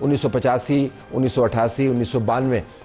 1985, 1988, 1992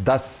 10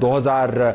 2000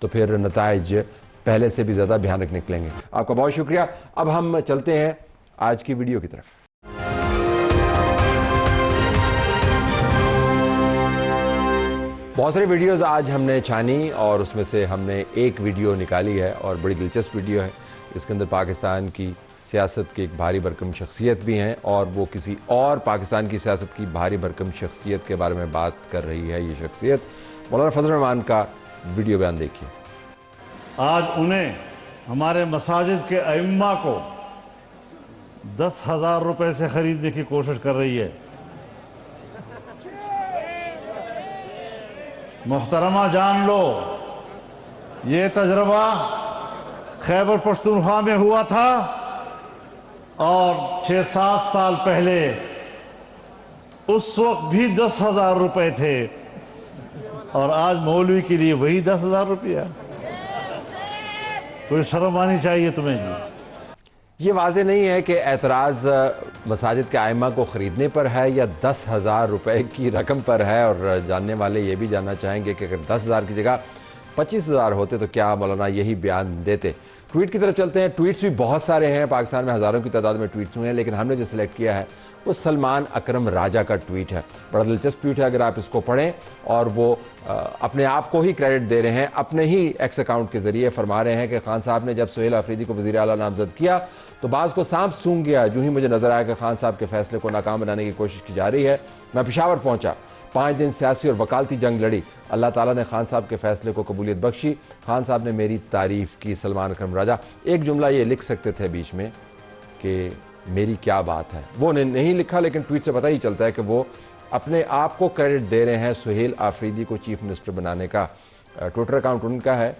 تو پھر نتائج پہلے سے بھی زیادہ بھیانک نکلیں گے۔ آپ کا بہت شکریہ۔ اب ہم چلتے ہیں آج کی ویڈیو کی طرف۔ بہت ساری ویڈیوز آج ہم نے چھانی اور اس میں سے ہم نے ایک ویڈیو نکالی ہے اور بڑی دلچسپ ویڈیو ہے۔ اس کے اندر پاکستان کی سیاست کی ایک بھاری بھرکم شخصیت بھی ہیں اور وہ کسی اور پاکستان کی سیاست کی بھاری بھرکم شخصیت کے بارے میں بات کر رہی ہے۔ یہ شخصیت مولانا فضل الرحمان کا ویڈیو بیان دیکھیے۔ آج انہیں ہمارے مساجد کے ائمہ کو 10,000 روپے سے خریدنے کی کوشش کر رہی ہے۔ محترمہ جان لو، یہ تجربہ خیبر پختونخوا میں ہوا تھا اور 6-7 سال پہلے اس وقت بھی 10,000 روپے تھے اور آج مولوی کے لیے وہی 10,000 روپیہ۔ کوئی شرم آنی چاہیے تمہیں جی۔ یہ واضح نہیں ہے کہ اعتراض مساجد کے ائمہ کو خریدنے پر ہے یا 10,000 روپے کی رقم پر ہے، اور جاننے والے یہ بھی جاننا چاہیں گے کہ اگر 10,000 کی جگہ 25,000 ہوتے تو کیا مولانا یہی بیان دیتے۔ ٹویٹ کی طرف چلتے ہیں۔ ٹویٹس بھی بہت سارے ہیں، پاکستان میں ہزاروں کی تعداد میں ٹویٹس ہوئے ہیں، لیکن ہم نے جو سلیکٹ کیا ہے وہ سلمان اکرم راجہ کا ٹویٹ ہے۔ بڑا دلچسپ ٹویٹ ہے، اگر آپ اس کو پڑھیں، اور وہ اپنے آپ کو ہی کریڈٹ دے رہے ہیں، اپنے ہی ایکس اکاؤنٹ کے ذریعے فرما رہے ہیں کہ خان صاحب نے جب سہیل آفریدی کو وزیر اعلیٰ نامزد کیا تو بعض کو سانپ سونگ گیا، جو ہی مجھے نظر آیا کہ خان صاحب کے فیصلے کو ناکام بنانے کی کوشش کی جا رہی ہے، میں پشاور پہنچا، 5 دن سیاسی اور وکالتی جنگ لڑی، اللہ تعالیٰ نے خان صاحب کے فیصلے کو قبولیت بخشی، خان صاحب نے میری تعریف کی۔ سلمان اکرم راجہ ایک جملہ یہ لکھ سکتے تھے بیچ میں کہ میری کیا بات ہے، وہ نہیں لکھا، لیکن ٹویٹ سے پتہ ہی چلتا ہے کہ وہ اپنے آپ کو کریڈٹ دے رہے ہیں سہیل آفریدی کو چیف منسٹر بنانے کا۔ ٹویٹر اکاؤنٹ ان کا ہے،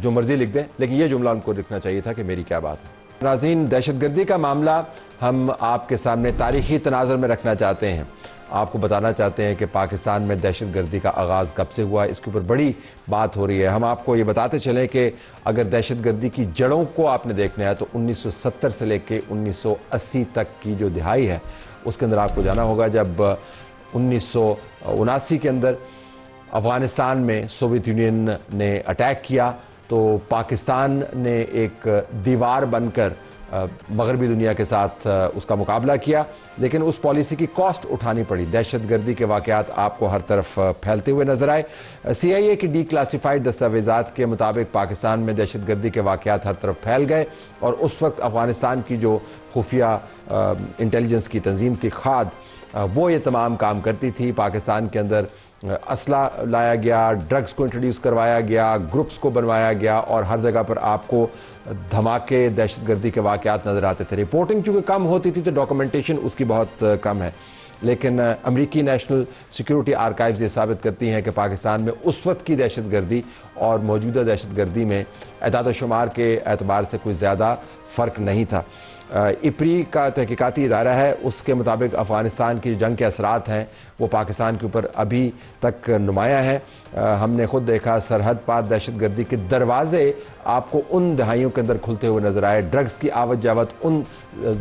جو مرضی لکھ دیں، لیکن یہ جملہ ان کو لکھنا چاہیے تھا کہ میری کیا بات ہے۔ ناظرین، دہشت گردی کا معاملہ ہم آپ کے سامنے تاریخی تناظر میں رکھنا چاہتے ہیں۔ آپ کو بتانا چاہتے ہیں کہ پاکستان میں دہشت گردی کا آغاز کب سے ہوا، اس کے اوپر بڑی بات ہو رہی ہے۔ ہم آپ کو یہ بتاتے چلیں کہ اگر دہشت گردی کی جڑوں کو آپ نے دیکھنا ہے تو 1970 سے لے کے 1980 تک کی جو دہائی ہے اس کے اندر آپ کو جانا ہوگا، جب 1979 کے اندر افغانستان میں سوویت یونین نے اٹیک کیا تو پاکستان نے ایک دیوار بن کر مغربی دنیا کے ساتھ اس کا مقابلہ کیا، لیکن اس پالیسی کی کاسٹ اٹھانی پڑی۔ دہشت گردی کے واقعات آپ کو ہر طرف پھیلتے ہوئے نظر آئے۔ CIA کی ڈی کلاسیفائڈ دستاویزات کے مطابق پاکستان میں دہشت گردی کے واقعات ہر طرف پھیل گئے، اور اس وقت افغانستان کی جو خفیہ انٹیلیجنس کی تنظیم تھی خاد، وہ یہ تمام کام کرتی تھی۔ پاکستان کے اندر اسلحہ لایا گیا، ڈرگز کو انٹروڈیوس کروایا گیا، گروپس کو بنوایا گیا، اور ہر جگہ پر آپ کو دھماکے دہشت گردی کے واقعات نظر آتے تھے۔ رپورٹنگ چونکہ کم ہوتی تھی تو ڈاکومنٹیشن اس کی بہت کم ہے، لیکن امریکی نیشنل سیکیورٹی آرکائیوز یہ ثابت کرتی ہیں کہ پاکستان میں اس وقت کی دہشت گردی اور موجودہ دہشت گردی میں اعداد و شمار کے اعتبار سے کوئی زیادہ فرق نہیں تھا۔ ایپری کا تحقیقاتی ادارہ ہے، اس کے مطابق افغانستان کی جنگ کے اثرات ہیں وہ پاکستان کے اوپر ابھی تک نمایاں ہیں۔ ہم نے خود دیکھا سرحد پار دہشت گردی کے دروازے آپ کو ان دہائیوں کے اندر کھلتے ہوئے نظر آئے، ڈرگز کی آوت جاوت ان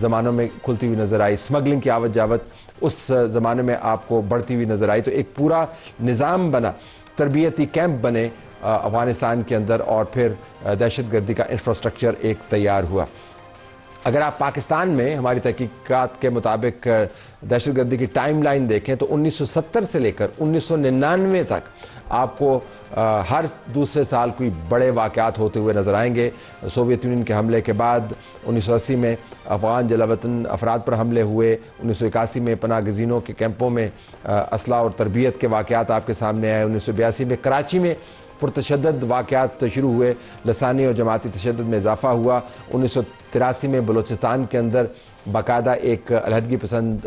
زمانوں میں کھلتی ہوئی نظر آئی، اسمگلنگ کی آوت جاوت اس زمانے میں آپ کو بڑھتی ہوئی نظر آئی۔ تو ایک پورا نظام بنا، تربیتی کیمپ بنے افغانستان کے اندر، اور پھر دہشت گردی کا انفراسٹرکچر ایک تیار ہوا۔ اگر آپ پاکستان میں ہماری تحقیقات کے مطابق دہشت گردی کی ٹائم لائن دیکھیں تو 1970 سے لے کر 1999 تک آپ کو ہر دوسرے سال کوئی بڑے واقعات ہوتے ہوئے نظر آئیں گے۔ سوویت یونین کے حملے کے بعد 1980 میں افغان جلا وطن افراد پر حملے ہوئے، 1981 میں پناہ گزینوں کے کیمپوں میں اسلحہ اور تربیت کے واقعات آپ کے سامنے آئے، 1982 میں کراچی میں پرتشدد واقعات شروع ہوئے، لسانی اور جماعتی تشدد میں اضافہ ہوا، 1983 میں بلوچستان کے اندر باقاعدہ ایک علیحدگی پسند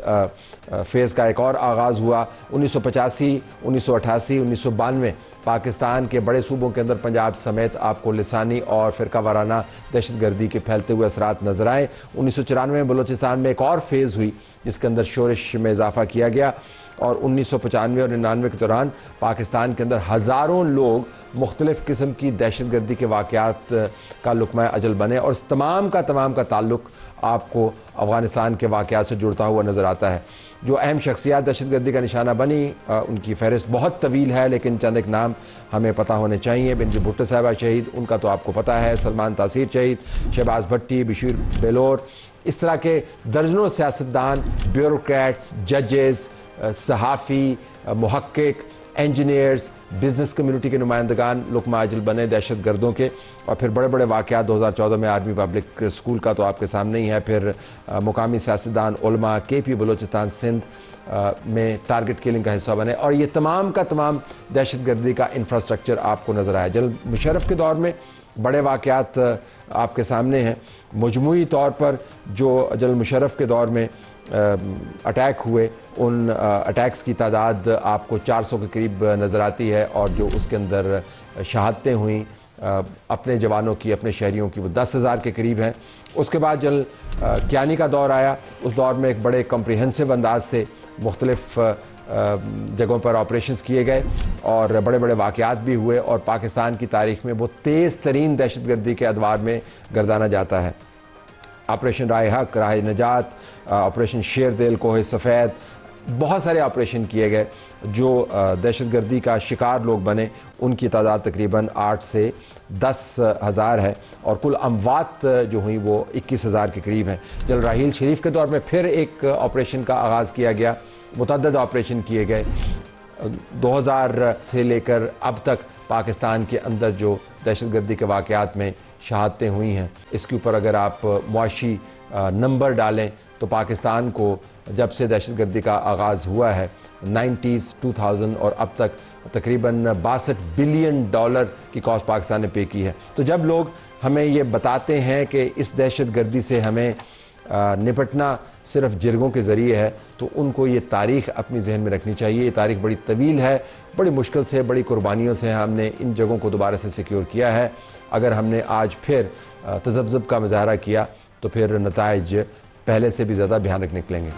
فیز کا ایک اور آغاز ہوا، 1985، 1988، 1992 پاکستان کے بڑے صوبوں کے اندر پنجاب سمیت آپ کو لسانی اور فرقہ وارانہ دہشت گردی کے پھیلتے ہوئے اثرات نظر آئے۔ 1994 میں بلوچستان میں ایک اور فیز ہوئی جس کے اندر شورش میں اضافہ کیا گیا۔ اور 1995 اور 99 کے دوران پاکستان کے اندر ہزاروں لوگ مختلف قسم کی دہشت گردی کے واقعات کا لقمہ اجل بنے، اور اس تمام کا تعلق آپ کو افغانستان کے واقعات سے جڑتا ہوا نظر آتا ہے۔ جو اہم شخصیات دہشت گردی کا نشانہ بنی ان کی فہرست بہت طویل ہے، لیکن چند ایک نام ہمیں پتہ ہونے چاہیے۔ بنجی بھٹو صاحبہ شہید، ان کا تو آپ کو پتہ ہے، سلمان تاثیر شہید، شہباز بھٹی، بشیر بیلور، اس طرح کے درجنوں سیاستدان، بیوروکریٹس، ججز، صحافی، محقق، انجینئرز، بزنس کمیونٹی کے نمائندگان لقمہ اجل بنے دہشت گردوں کے۔ اور پھر بڑے بڑے واقعات 2014 میں آرمی پبلک اسکول کا تو آپ کے سامنے ہی ہے، پھر مقامی سیاستدان، علماء، KP بلوچستان سندھ میں ٹارگٹ کلنگ کا حصہ بنے، اور یہ تمام کا تمام دہشت گردی کا انفراسٹرکچر آپ کو نظر آیا۔ جنرل مشرف کے دور میں بڑے واقعات آپ کے سامنے ہیں۔ مجموعی طور پر جو جنرل مشرف کے دور میں اٹیک ہوئے، ان اٹیکس کی تعداد آپ کو 400 کے قریب نظر آتی ہے، اور جو اس کے اندر شہادتیں ہوئیں اپنے جوانوں کی، اپنے شہریوں کی، وہ 10,000 کے قریب ہیں۔ اس کے بعد جنرل کیانی کا دور آیا، اس دور میں ایک بڑے کمپریہنسو انداز سے مختلف جگہوں پر آپریشنز کیے گئے اور بڑے بڑے واقعات بھی ہوئے، اور پاکستان کی تاریخ میں وہ تیز ترین دہشت گردی کے ادوار میں گردانا جاتا ہے۔ آپریشن رائے حق، راہ نجات، آپریشن شیر دل، کوہ سفید، بہت سارے آپریشن کیے گئے۔ جو دہشت گردی کا شکار لوگ بنے ان کی تعداد تقریباً 8 سے 10,000 ہے، اور کل اموات جو ہوئیں وہ 21,000 کے قریب ہیں۔ جنرل راحیل شریف کے دور میں پھر ایک آپریشن کا آغاز کیا گیا، متعدد آپریشن کیے گئے۔ 2000 سے لے کر اب تک پاکستان کے اندر جو دہشت گردی کے واقعات میں شہادتیں ہوئی ہیں، اس کے اوپر اگر آپ معاشی نمبر ڈالیں تو پاکستان کو جب سے دہشت گردی کا آغاز ہوا ہے 90s 2000 اور اب تک تقریباً $62 بلین کی کاسٹ پاکستان نے پے کی ہے۔ تو جب لوگ ہمیں یہ بتاتے ہیں کہ اس دہشت گردی سے ہمیں نپٹنا صرف جرگوں کے ذریعے ہے، تو ان کو یہ تاریخ اپنی ذہن میں رکھنی چاہیے۔ یہ تاریخ بڑی طویل ہے، بڑی مشکل سے، بڑی قربانیوں سے ہم نے ان جگہوں کو دوبارہ سے سیکیور کیا ہے۔ اگر ہم نے آج پھر تذبذب کا مظاہرہ کیا تو پھر نتائج پہلے سے بھی زیادہ بھیانک نکلیں گے۔